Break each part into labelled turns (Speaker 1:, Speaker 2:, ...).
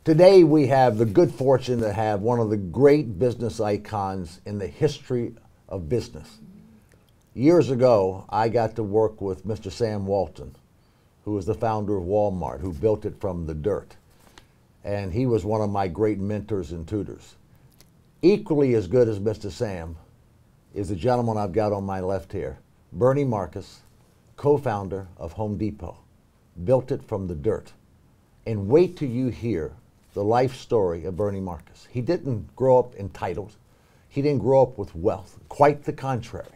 Speaker 1: Today we have the good fortune to have one of the great business icons in the history of business. Years ago, I got to work with Mr. Sam Walton, who was the founder of Walmart, who built it from the dirt. And he was one of my great mentors and tutors. Equally as good as Mr. Sam is the gentleman I've got on my left here, Bernie Marcus, co-founder of Home Depot, built it from the dirt. And wait till you hear the life story of Bernie Marcus. He didn't grow up entitled. He didn't grow up with wealth. Quite the contrary.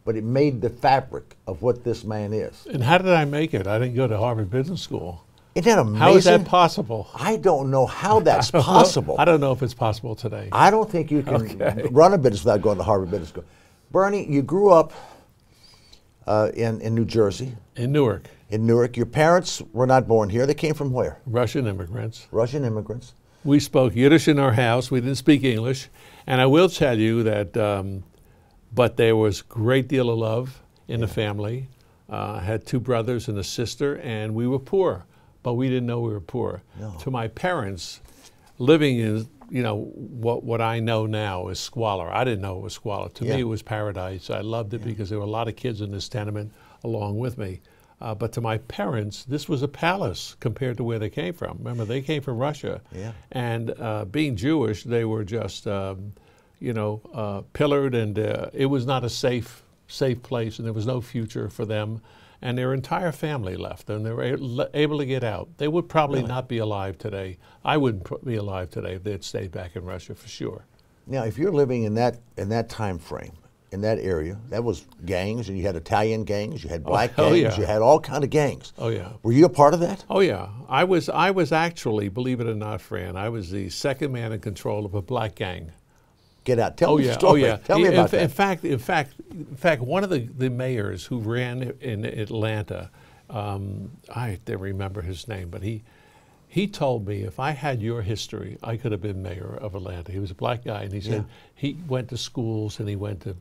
Speaker 1: But it made the fabric of what this man is.
Speaker 2: And how did I make it? I didn't go to Harvard Business School.
Speaker 1: Isn't that amazing?
Speaker 2: How is that possible?
Speaker 1: I don't know how that's possible.
Speaker 2: I don't know if it's possible today.
Speaker 1: I don't think you can run a business without going to Harvard Business School. Bernie, you grew up in New Jersey.
Speaker 2: In Newark.
Speaker 1: In Newark. Your parents were not born here. They came from where?
Speaker 2: Russian immigrants.
Speaker 1: Russian immigrants.
Speaker 2: We spoke Yiddish in our house. We didn't speak English. And I will tell you that, but there was a great deal of love in the family. I had two brothers and a sister, and we were poor, but we didn't know we were poor.
Speaker 1: No.
Speaker 2: To my parents, living in, what I know now is squalor. I didn't know it was squalor. To me, it was paradise. I loved it because there were a lot of kids in this tenement along with me. But to my parents, this was a palace compared to where they came from. Remember, they came from Russia.
Speaker 1: Yeah.
Speaker 2: And being Jewish, they were just, pillared, and it was not a safe place, and there was no future for them. And their entire family left, and they were able to get out. They would probably not be alive today. I wouldn't be alive today if they'd stayed back in Russia for sure.
Speaker 1: Now, if you're living in that time frame, in that area, that was gangs, and you had Italian gangs, you had black gangs, you had all kind of gangs.
Speaker 2: Oh yeah.
Speaker 1: Were you a part of that?
Speaker 2: Oh yeah. I was actually, believe it or not, Fran, I was the second man in control of a black gang.
Speaker 1: Get out. Tell me the story. Tell me about that.
Speaker 2: In fact, one of the mayors who ran in Atlanta, I don't remember his name, but he told me if I had your history, I could have been mayor of Atlanta. He was a black guy, and he said he went to schools, and he went to,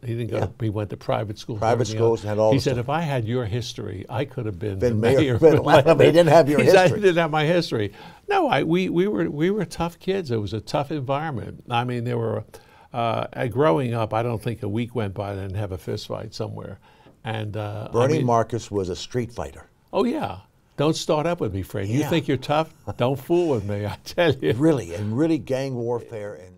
Speaker 2: he didn't go. He went to private schools.
Speaker 1: Private schools and had all.
Speaker 2: He said, if I had your history, I could have been the
Speaker 1: mayor of Atlanta. But he didn't have your history.
Speaker 2: I didn't have my history. No, we were tough kids. It was a tough environment. I mean, there were growing up. I don't think a week went by that I didn't have a fist fight somewhere. And
Speaker 1: Bernie Marcus was a street fighter.
Speaker 2: Oh yeah. Don't start up with me, Fran. You think you're tough? Don't fool with me, I tell you.
Speaker 1: Really, and really gang warfare and